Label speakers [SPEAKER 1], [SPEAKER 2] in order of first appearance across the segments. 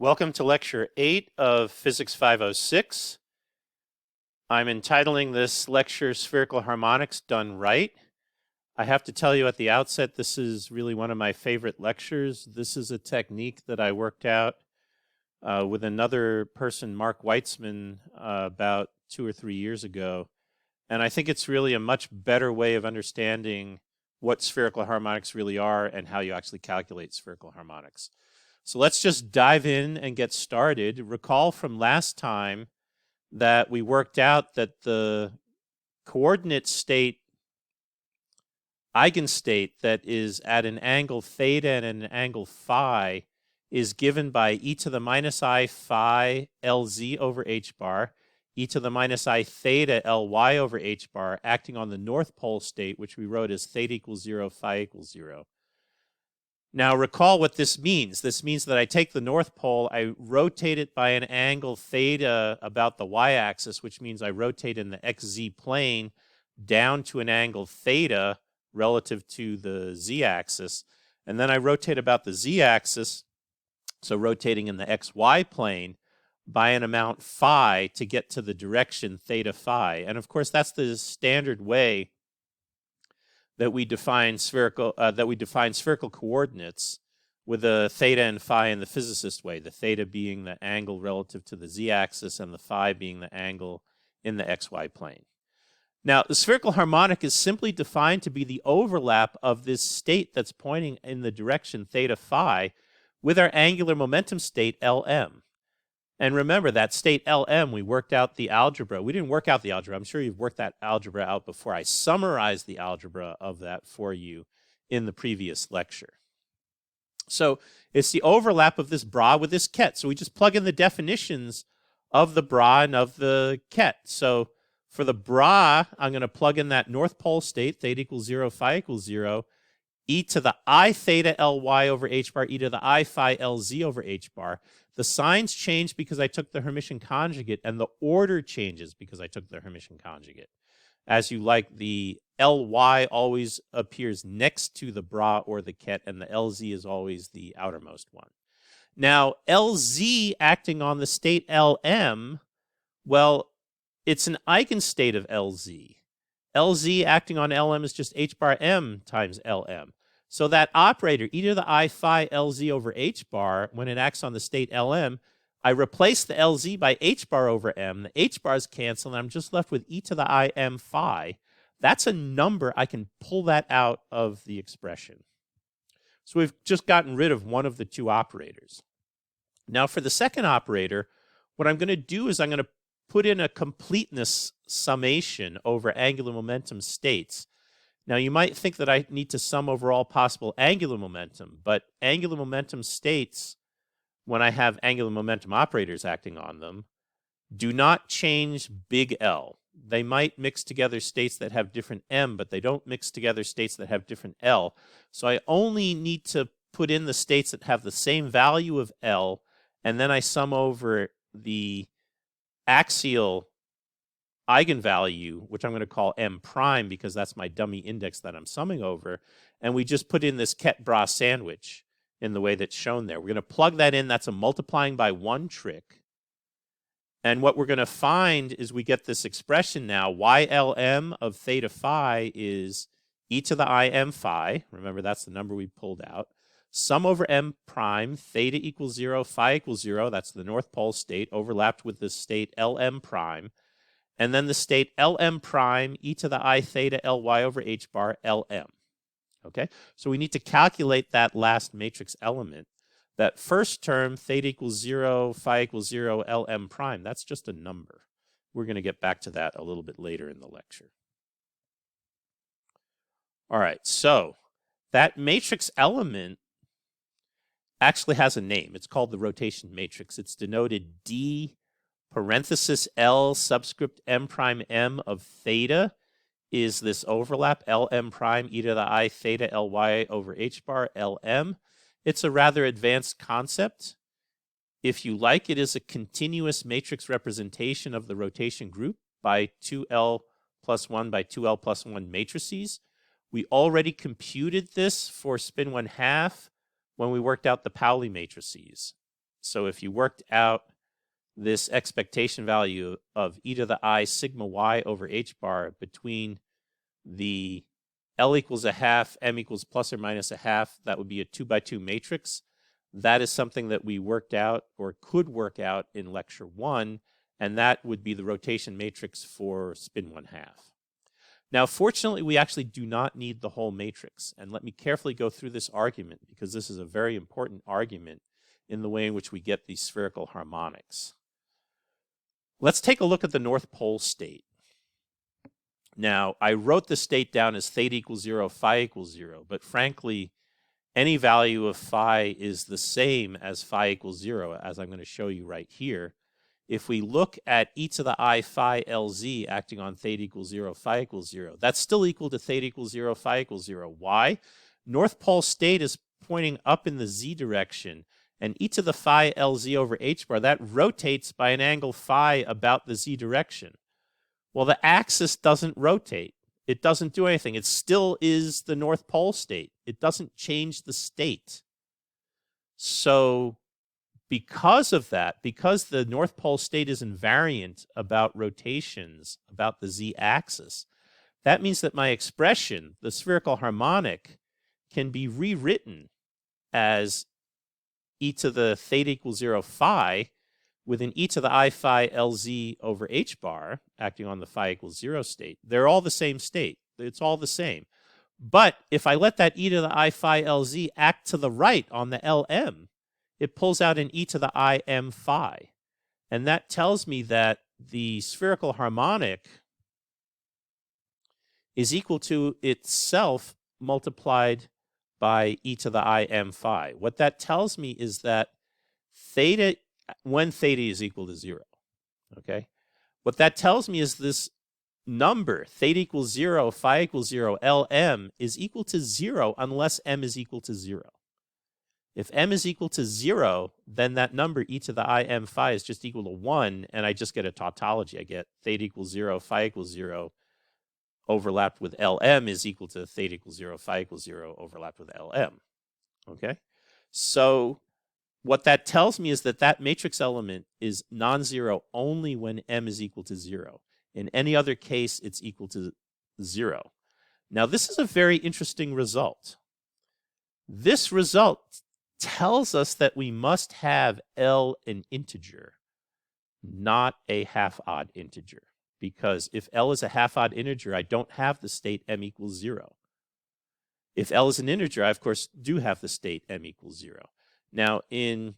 [SPEAKER 1] Welcome to Lecture 8 of Physics 506. I'm entitling this lecture Spherical Harmonics Done Right. I have to tell you at the outset, this is really one of my favorite lectures. This is a technique that I worked out with another person, Mark Weitzman, about 2 or 3 years ago. And I think it's really a much better way of understanding what spherical harmonics really are and how you actually calculate spherical harmonics. So let's just dive in and get started. Recall from last time that we worked out that the coordinate state, eigenstate that is at an angle theta and an angle phi is given by e to the minus I phi Lz over h bar, e to the minus I theta Ly over h bar, acting on the north pole state, which we wrote as theta equals 0, phi equals 0. Now recall what this means. This means that I take the north pole, I rotate it by an angle theta about the y-axis, which means I rotate in the xz plane down to an angle theta relative to the z-axis. And then I rotate about the z-axis, so rotating in the xy plane, by an amount phi to get to the direction theta phi. And of course, that's the standard way that we define spherical coordinates, with a theta and phi in the physicist way, the theta being the angle relative to the z-axis and the phi being the angle in the xy plane. Now, the spherical harmonic is simply defined to be the overlap of this state that's pointing in the direction theta phi with our angular momentum state Lm. And remember, that state Lm, we worked out the algebra. We didn't work out the algebra. I'm sure you've worked that algebra out before. I summarized the algebra of that for you in the previous lecture. So it's the overlap of this bra with this ket. So we just plug in the definitions of the bra and of the ket. So for the bra, I'm going to plug in that north pole state, theta equals 0, phi equals 0, e to the I theta Ly over h bar, e to the I phi Lz over h bar. The signs change because I took the Hermitian conjugate, and the order changes because I took the Hermitian conjugate. As you like, the Ly always appears next to the bra or the ket, and the Lz is always the outermost one. Now, Lz acting on the state Lm, well, it's an eigenstate of Lz. Lz acting on Lm is just h bar m times Lm. So that operator, e to the I phi Lz over h bar, when it acts on the state Lm, I replace the Lz by h bar over m. The h bars cancel, and I'm just left with e to the I m phi. That's a number. I can pull that out of the expression. So we've just gotten rid of one of the two operators. Now for the second operator, what I'm going to do is I'm going to put in a completeness summation over angular momentum states. Now, you might think that I need to sum over all possible angular momentum, but angular momentum states, when I have angular momentum operators acting on them, do not change big L. They might mix together states that have different m, but they don't mix together states that have different L. So I only need to put in the states that have the same value of L, and then I sum over the axial eigenvalue, which I'm going to call m prime because that's my dummy index that I'm summing over, and we just put in this ket-bra sandwich in the way that's shown there. We're going to plug that in. That's a multiplying by 1 trick. And what we're going to find is we get this expression now, YLM of theta phi is e to the I m phi. Remember, that's the number we pulled out. Sum over m prime, theta equals 0, phi equals 0. That's the north pole state overlapped with the state Lm prime. And then the state Lm prime, e to the I theta Ly over h bar, Lm. Okay, so we need to calculate that last matrix element. That first term, theta equals 0, phi equals 0, Lm prime, that's just a number. We're going to get back to that a little bit later in the lecture. All right, so that matrix element actually has a name. It's called the rotation matrix. It's denoted D parenthesis L subscript m prime m of theta is this overlap, Lm prime e to the I theta Ly over h bar, Lm. It's a rather advanced concept. If you like, it is a continuous matrix representation of the rotation group by 2L plus 1 by 2L plus 1 matrices. We already computed this for spin 1/2 when we worked out the Pauli matrices. So if you worked out this expectation value of e to the I sigma y over h bar between the L equals a half, M equals plus or minus a half, that would be a 2x2 matrix. That is something that we worked out or could work out in lecture 1, and that would be the rotation matrix for spin 1/2. Now, fortunately, we actually do not need the whole matrix. And let me carefully go through this argument, because this is a very important argument in the way in which we get these spherical harmonics. Let's take a look at the North Pole state. Now, I wrote the state down as theta equals 0, phi equals 0, but frankly, any value of phi is the same as phi equals 0, as I'm going to show you right here. If we look at e to the I phi Lz acting on theta equals 0, phi equals 0, that's still equal to theta equals 0, phi equals 0. Why? North Pole state is pointing up in the z direction, and e to the phi Lz over h bar, that rotates by an angle phi about the z direction. Well, the axis doesn't rotate. It doesn't do anything. It still is the North Pole state. It doesn't change the state. So because of that, because the North Pole state is invariant about rotations, about the z-axis, that means that my expression, the spherical harmonic, can be rewritten as e to the theta equals 0 phi with an e to the I phi Lz over h bar acting on the phi equals 0 state. They're all the same state. It's all the same. But if I let that e to the I phi Lz act to the right on the Lm, it pulls out an e to the I m phi. And that tells me that the spherical harmonic is equal to itself multiplied by e to the I m phi. What that tells me is that theta, when theta is equal to 0, okay? What that tells me is this number, theta equals 0, phi equals 0, Lm is equal to 0 unless m is equal to 0. If m is equal to 0, then that number, e to the I m phi, is just equal to 1, and I just get a tautology. I get theta equals 0, phi equals 0, overlapped with Lm is equal to theta equals 0, phi equals 0, overlapped with Lm. Okay? So what that tells me is that that matrix element is non-zero only when m is equal to 0. In any other case, it's equal to 0. Now, this is a very interesting result. This result tells us that we must have L an integer, not a half-odd integer. Because if L is a half-odd integer, I don't have the state m equals 0. If L is an integer, I, of course, do have the state m equals 0. Now, in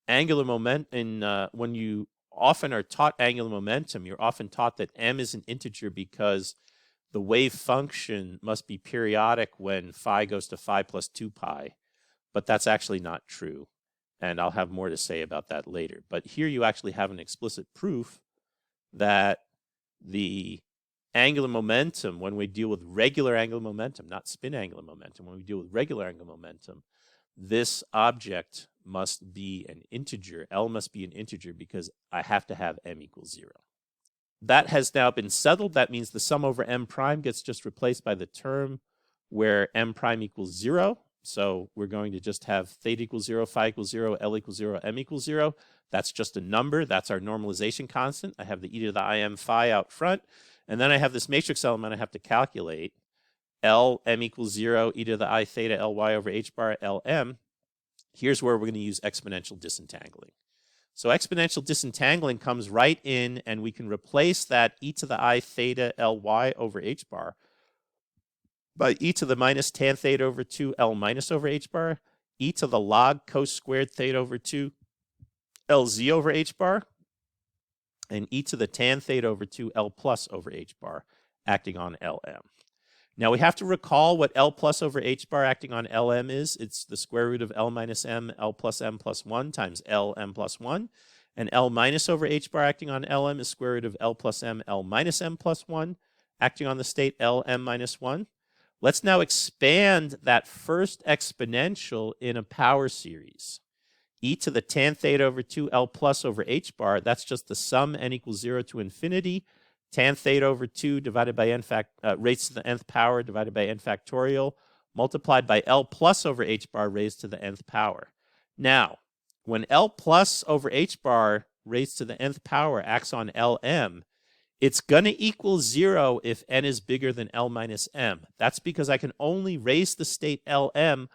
[SPEAKER 1] angular momentum, when you often are taught angular momentum, you're often taught that m is an integer because the wave function must be periodic when phi goes to phi plus 2 pi. But that's actually not true. And I'll have more to say about that later. But here you actually have an explicit proof that the angular momentum, when we deal with regular angular momentum, not spin angular momentum, when we deal with regular angular momentum, this object must be an integer. L must be an integer because I have to have m equals 0. That has now been settled. That means the sum over m prime gets just replaced by the term where m prime equals 0. So we're going to just have theta equals 0, phi equals 0, L equals 0, m equals 0. That's just a number. That's our normalization constant. I have the e to the I m phi out front. And then I have this matrix element I have to calculate. L, m equals 0, e to the I theta Ly over h bar, Lm. Here's where we're going to use exponential disentangling. So exponential disentangling comes right in, and we can replace that e to the I theta Ly over h bar by e to the minus tan theta over 2 L minus over h bar, e to the log cos squared theta over 2 Lz over h bar, and e to the tan theta over 2 L plus over h bar acting on Lm. Now we have to recall what L plus over h bar acting on Lm is. It's the square root of L minus m, L plus m plus 1 times Lm plus 1. And L minus over h bar acting on Lm is square root of L plus m, L minus m plus 1 acting on the state Lm minus 1. Let's now expand that first exponential in a power series. E to the tan theta over 2 L plus over h bar, that's just the sum n equals 0 to infinity. Tan theta over 2 divided by n raised to the nth power divided by n factorial multiplied by L plus over h bar raised to the nth power. Now, when L plus over h bar raised to the nth power acts on Lm, it's going to equal 0 if n is bigger than L minus m. That's because I can only raise the state Lm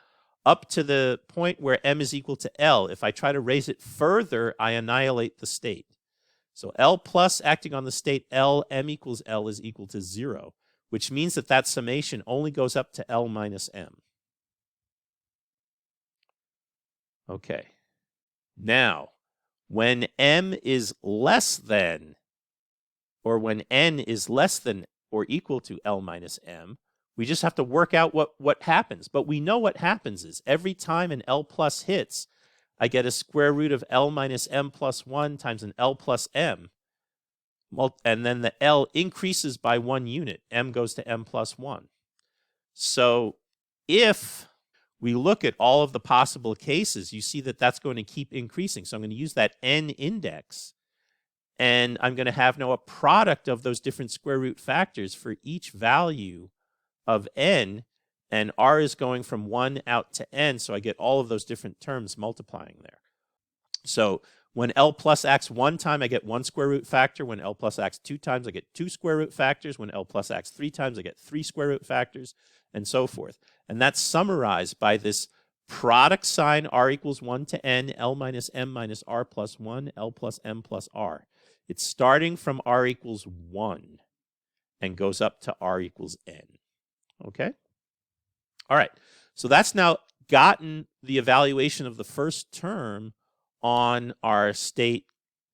[SPEAKER 1] up to the point where m is equal to L. If I try to raise it further, I annihilate the state. So L plus acting on the state L, m equals L is equal to 0, which means that that summation only goes up to L minus m. Okay. Now, when m is less than, or when n is less than or equal to L minus m, we just have to work out what happens. But we know what happens is every time an L plus hits, I get a square root of L minus m plus 1 times an L plus m. And then the L increases by 1 unit. M goes to m plus 1. So if we look at all of the possible cases, you see that that's going to keep increasing. So I'm going to use that n index. And I'm going to have now a product of those different square root factors for each value of n, and r is going from 1 out to n, so I get all of those different terms multiplying there. So when L plus acts 1 time, I get 1 square root factor. When L plus acts 2 times, I get 2 square root factors. When L plus acts 3 times, I get 3 square root factors, and so forth. And that's summarized by this product sign r equals 1 to n, L minus m minus r plus 1, L plus m plus r. It's starting from r equals 1 and goes up to r equals n. Okay? All right. So that's now gotten the evaluation of the first term on our state,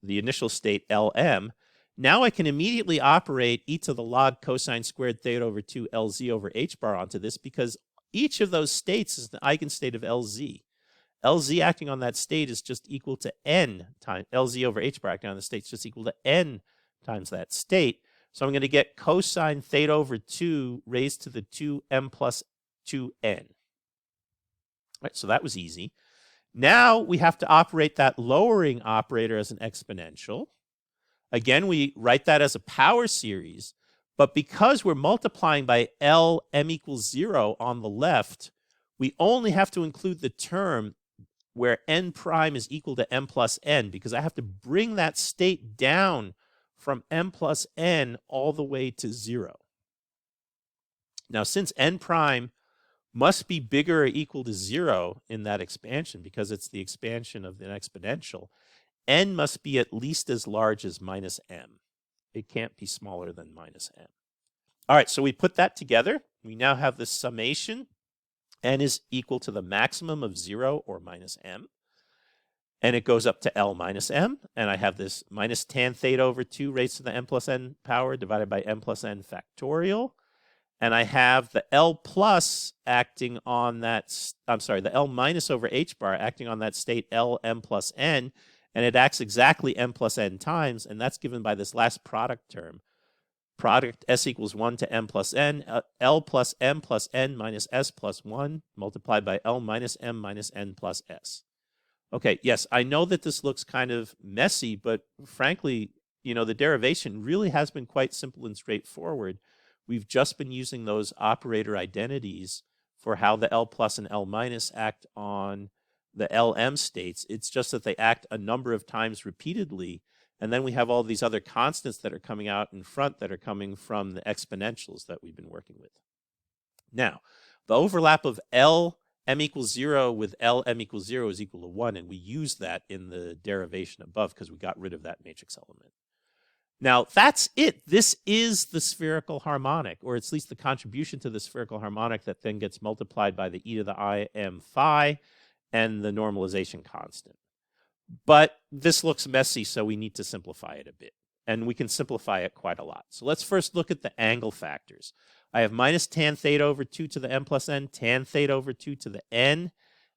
[SPEAKER 1] the initial state Lm. Now I can immediately operate e to the log cosine squared theta over 2 Lz over h bar onto this, because each of those states is the eigenstate of Lz. Lz acting on that state is just equal to n times Lz over h bar acting on the state is just equal to n times that state. So I'm going to get cosine theta over 2 raised to the 2m plus 2n. All right, so that was easy. Now we have to operate that lowering operator as an exponential. Again, we write that as a power series, but because we're multiplying by L m equals 0 on the left, we only have to include the term where n prime is equal to m plus n, because I have to bring that state down from m plus n all the way to 0. Now, since n prime must be bigger or equal to 0 in that expansion, because it's the expansion of an exponential, n must be at least as large as minus m. It can't be smaller than minus m. All right, so we put that together. We now have this summation. N is equal to the maximum of 0 or minus m. And it goes up to L minus m. And I have this minus tan theta over 2 raised to the m plus n power divided by m plus n factorial. And I have the L plus acting on that, the L minus over h bar acting on that state L m plus n. And it acts exactly m plus n times. And that's given by this last product term. Product s equals 1 to m plus n, L plus m plus n minus s plus 1 multiplied by L minus m minus n plus s. Okay, yes, I know that this looks kind of messy, but frankly, the derivation really has been quite simple and straightforward. We've just been using those operator identities for how the L plus and L minus act on the LM states. It's just that they act a number of times repeatedly, and then we have all these other constants that are coming out in front that are coming from the exponentials that we've been working with. Now, the overlap of L m equals 0 with L m equals 0 is equal to 1, and we use that in the derivation above because we got rid of that matrix element. Now, that's it. This is the spherical harmonic, or at least the contribution to the spherical harmonic that then gets multiplied by the e to the I m phi and the normalization constant. But this looks messy, so we need to simplify it a bit. And we can simplify it quite a lot. So let's first look at the angle factors. I have minus tan theta over 2 to the m plus n, tan theta over 2 to the n,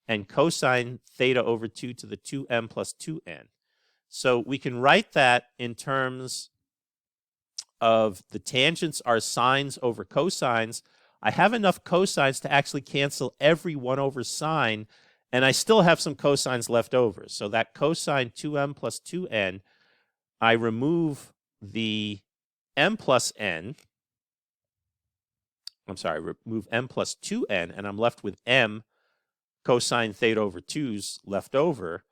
[SPEAKER 1] and cosine theta over 2 to the 2m plus 2n. So we can write that in terms of the tangents are sines over cosines. I have enough cosines to actually cancel every 1 over sine, and I still have some cosines left over. So that cosine 2m plus 2n, I remove the m plus n, I'm sorry, remove m plus 2n, and I'm left with m cosine theta over 2's left over.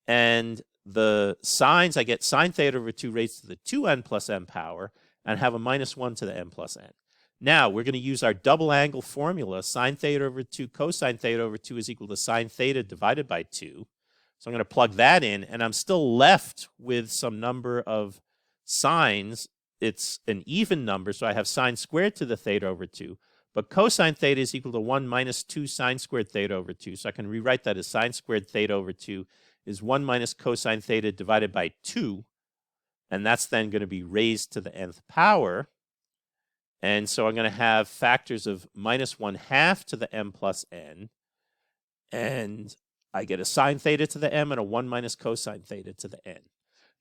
[SPEAKER 1] And the signs, I get sine theta over 2 raised to the 2n plus m power, and have a minus 1 to the n plus n. Now, we're going to use our double angle formula. Sine theta over 2 cosine theta over 2 is equal to sine theta divided by 2. So I'm going to plug that in, and I'm still left with some number of sines. It's an even number, so I have sine squared to the theta over 2. But cosine theta is equal to 1 minus 2 sine squared theta over 2. So I can rewrite that as sine squared theta over 2 is 1 minus cosine theta divided by 2. And that's then going to be raised to the nth power. And so I'm going to have factors of minus 1/2 to the m plus n. And I get a sine theta to the m and a 1 minus cosine theta to the n.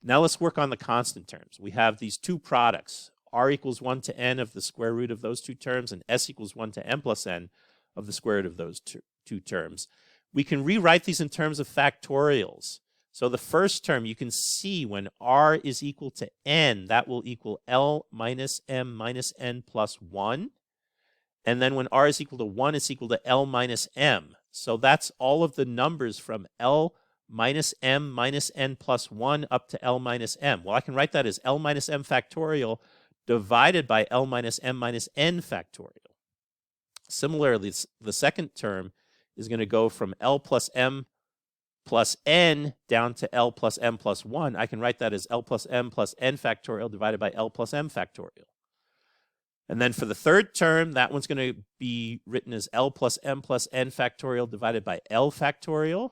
[SPEAKER 1] Now let's work on the constant terms. We have these two products, r equals 1 to n of the square root of those two terms, and s equals 1 to n plus n of the square root of those two terms. We can rewrite these in terms of factorials. So the first term, you can see when r is equal to n, that will equal L minus m minus n plus 1. And then when r is equal to 1, it's equal to L minus m. So that's all of the numbers from L minus m minus n plus 1 up to L minus m. Well, I can write that as L minus m factorial divided by L minus m minus n factorial. Similarly, the second term is going to go from L plus m plus n down to L plus m plus 1. I can write that as L plus m plus n factorial divided by L plus m factorial. And then for the third term, that one's going to be written as L plus m plus n factorial divided by L factorial.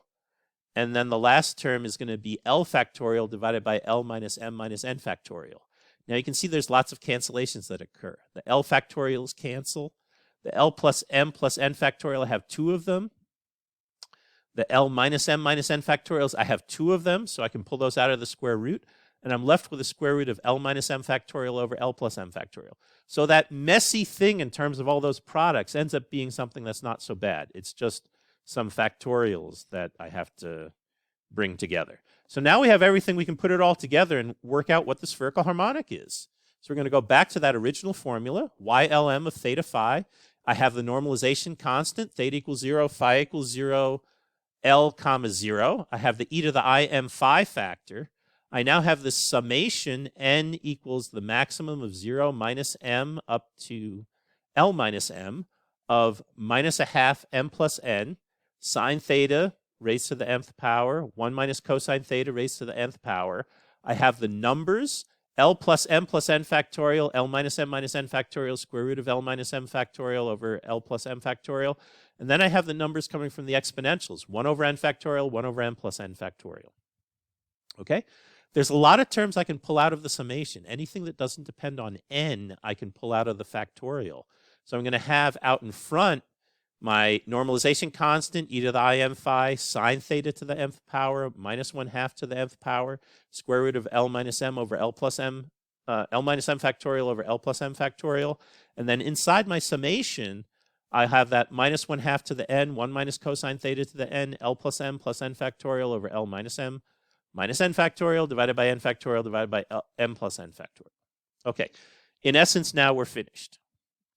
[SPEAKER 1] And then the last term is going to be L factorial divided by L minus m minus n factorial. Now you can see there's lots of cancellations that occur. The L factorials cancel. The L plus m plus n factorial, I have 2 of them. The L minus m minus n factorials, I have 2 of them, so I can pull those out of the square root. And I'm left with a square root of L minus m factorial over L plus m factorial. So that messy thing in terms of all those products ends up being something that's not so bad. It's just some factorials that I have to bring together. So now we have everything. We can put it all together and work out what the spherical harmonic is. So we're going to go back to that original formula, YLM of theta phi. I have the normalization constant, theta equals 0, phi equals 0, L comma 0. I have the e to the I m phi factor. I now have this summation n equals the maximum of 0 minus m up to L minus m of minus 1/2 m plus n, sine theta raised to the nth power, 1 minus cosine theta raised to the nth power. I have the numbers, L plus n factorial, L minus m minus n factorial, square root of L minus m factorial over L plus m factorial. And then I have the numbers coming from the exponentials, 1 over n factorial, 1 over n plus n factorial. Okay? There's a lot of terms I can pull out of the summation. Anything that doesn't depend on n, I can pull out of the factorial. So I'm going to have out in front my normalization constant, e to the I m phi, sine theta to the nth power, minus 1/2 to the nth power, square root of L minus m over L plus m, L minus m factorial over L plus m factorial. And then inside my summation, I have that minus 1/2 to the n, 1 minus cosine theta to the n, L plus n factorial over L minus m minus n factorial divided by n factorial divided by m plus n factorial. Okay, in essence, now we're finished.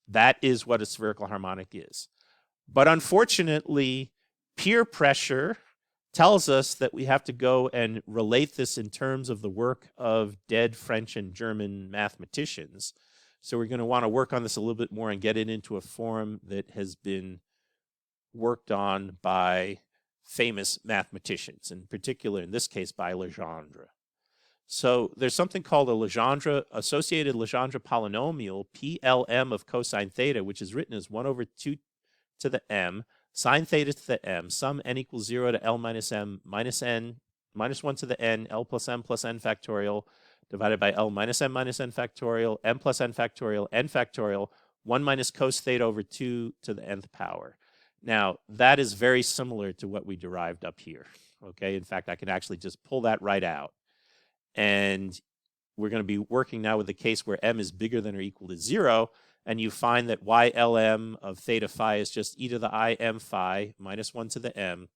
[SPEAKER 1] That is what a spherical harmonic is. But unfortunately, peer pressure tells us that we have to go and relate this in terms of the work of dead French and German mathematicians. So we're going to want to work on this a little bit more and get it into a form that has been worked on by famous mathematicians, in particular, in this case, by Legendre. So there's something called a associated Legendre polynomial, PLM of cosine theta, which is written as 1 over 2 to the m, sine theta to the m, sum n equals 0 to L minus m minus n, minus 1 to the n, L plus n factorial, divided by L minus n factorial, m plus n factorial, 1 minus cos theta over 2 to the nth power. Now, that is very similar to what we derived up here. Okay, in fact, I can actually just pull that right out. And we're going to be working now with the case where m is bigger than or equal to 0. And you find that YLM of theta phi is just e to the I m phi minus 1 to the m,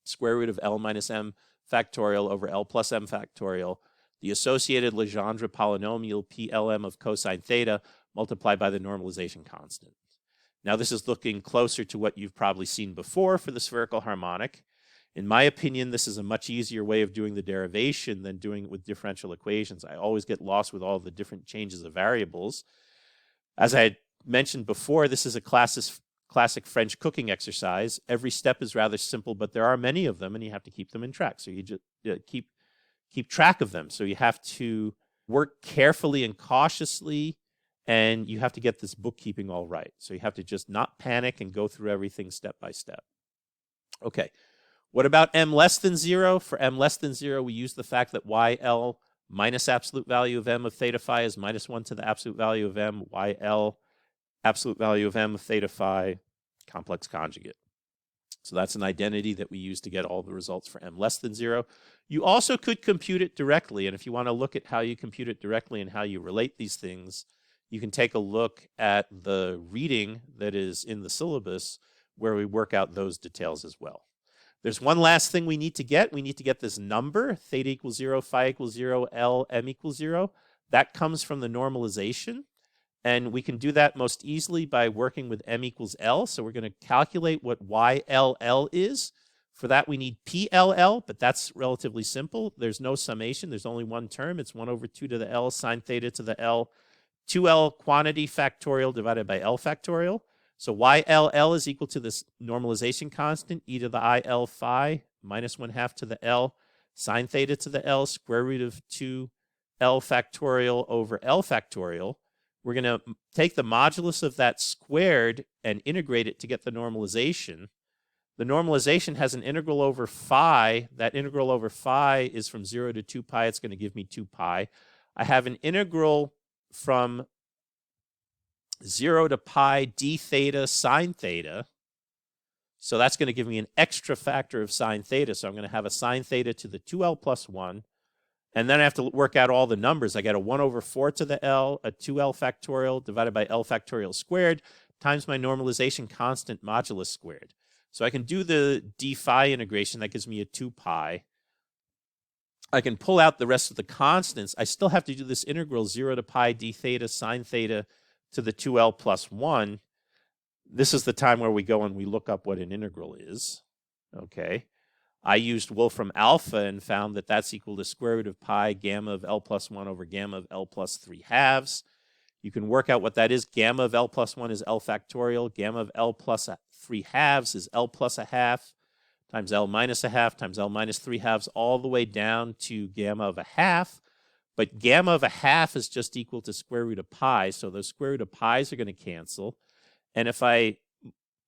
[SPEAKER 1] square root of L minus m factorial over L plus m factorial, the associated Legendre polynomial PLM of cosine theta multiplied by the normalization constant. Now this is looking closer to what you've probably seen before for the spherical harmonic. In my opinion, this is a much easier way of doing the derivation than doing it with differential equations. I always get lost with all the different changes of variables. As I had mentioned before, this is a classic French cooking exercise. Every step is rather simple, but there are many of them, and you have to keep them in track. So you just keep track of them. So you have to work carefully and cautiously, and you have to get this bookkeeping all right. So you have to just not panic and go through everything step by step. Okay, what about m less than 0? For m less than 0, we use the fact that yl minus absolute value of m of theta phi is minus 1 to the absolute value of m, yl absolute value of m of theta phi complex conjugate. So that's an identity that we use to get all the results for m less than 0. You also could compute it directly, and if you want to look at how you compute it directly and how you relate these things, you can take a look at the reading that is in the syllabus where we work out those details as well. There's one last thing we need to get. We need to get this number, theta equals 0, phi equals 0, L, m equals 0. That comes from the normalization. And we can do that most easily by working with m equals L. So we're going to calculate what YLL is. For that, we need PLL, but that's relatively simple. There's no summation. There's only one term. It's 1 over 2 to the L sine theta to the L. 2L quantity factorial divided by L factorial. So YLL is equal to this normalization constant, e to the IL phi minus 1/2 to the L sine theta to the L square root of 2L factorial over L factorial. We're going to take the modulus of that squared and integrate it to get the normalization. The normalization has an integral over phi. That integral over phi is from 0 to 2 pi. It's going to give me 2 pi. I have an integral from 0 to pi d theta sine theta. So that's going to give me an extra factor of sine theta. So I'm going to have a sine theta to the 2L plus 1. And then I have to work out all the numbers. I get a 1 over 4 to the L, a 2L factorial divided by L factorial squared times my normalization constant modulus squared. So I can do the d phi integration. That gives me a 2 pi. I can pull out the rest of the constants. I still have to do this integral 0 to pi d theta sine theta to the 2L plus 1. This is the time where we go and we look up what an integral is. Okay. I used Wolfram alpha and found that that's equal to square root of pi gamma of L plus 1 over gamma of L plus 3/2. You can work out what that is. Gamma of L plus 1 is L factorial. Gamma of L plus 3/2 is L plus 1/2 times L minus 1/2 times L minus 3/2 all the way down to gamma of 1/2. But gamma of 1/2 is just equal to square root of pi. So those square root of pi's are going to cancel. And if I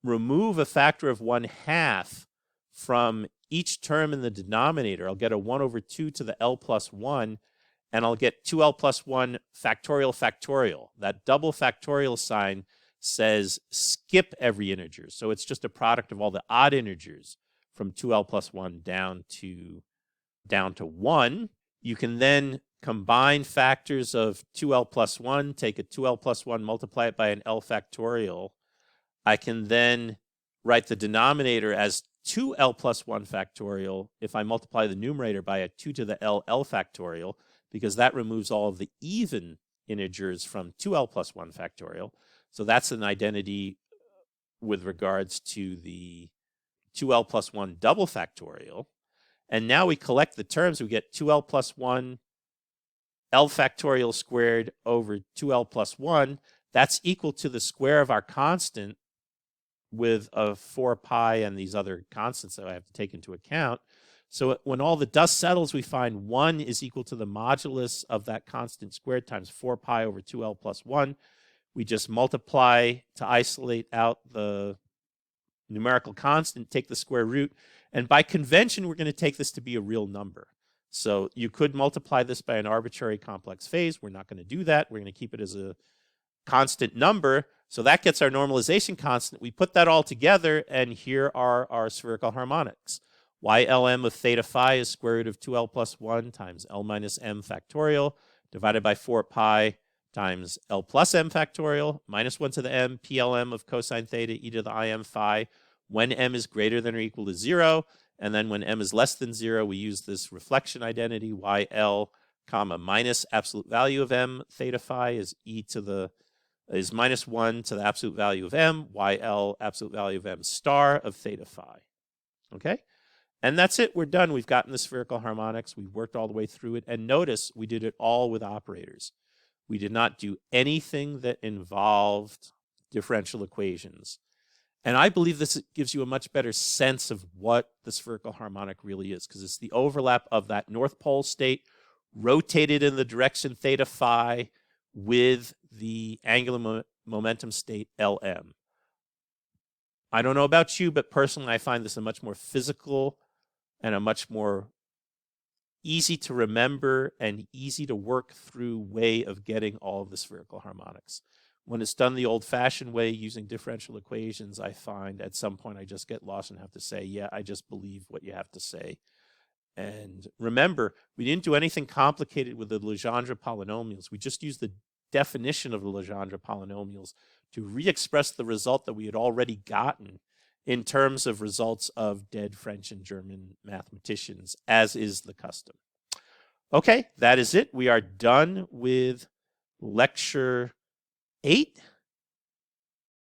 [SPEAKER 1] remove a factor of 1/2 from each term in the denominator, I'll get a 1 over 2 to the L plus 1, and I'll get 2L plus 1 factorial factorial. That double factorial sign says skip every integer. So it's just a product of all the odd integers from 2L plus 1 down to 1. You can then combine factors of 2L plus 1, take a 2L plus 1, multiply it by an L factorial. I can then write the denominator as 2L plus 1 factorial if I multiply the numerator by a 2 to the L factorial, because that removes all of the even integers from 2L plus 1 factorial. So that's an identity with regards to the 2L plus 1 double factorial. And now we collect the terms. We get 2L plus 1 L factorial squared over 2L plus 1. That's equal to the square of our constant with a 4 pi and these other constants that I have to take into account. So when all the dust settles, we find 1 is equal to the modulus of that constant squared times 4 pi over 2L plus 1. We just multiply to isolate out the numerical constant, take the square root, and by convention, we're going to take this to be a real number. So you could multiply this by an arbitrary complex phase. We're not going to do that. We're going to keep it as a constant number. So that gets our normalization constant. We put that all together, and here are our spherical harmonics. YLM of theta phi is square root of 2L plus 1 times L minus m factorial divided by 4 pi times L plus m factorial minus 1 to the m PLM of cosine theta e to the im phi when m is greater than or equal to 0. And then when m is less than 0, we use this reflection identity, YL comma minus absolute value of m theta phi is e to the is minus 1 to the absolute value of m, yl absolute value of m star of theta phi. Okay? And that's it. We're done. We've gotten the spherical harmonics. We've worked all the way through it. And notice we did it all with operators. We did not do anything that involved differential equations. And I believe this gives you a much better sense of what the spherical harmonic really is, because it's the overlap of that North Pole state rotated in the direction theta phi with the angular momentum state Lm. I don't know about you, but personally I find this a much more physical and a much more easy to remember and easy to work through way of getting all of the spherical harmonics. When it's done the old-fashioned way using differential equations, I find at some point I just get lost and have to say, yeah, I just believe what you have to say. And remember, we didn't do anything complicated with the Legendre polynomials. We just used the definition of the Legendre polynomials to re-express the result that we had already gotten in terms of results of dead French and German mathematicians, as is the custom. Okay, that is it. We are done with lecture 8.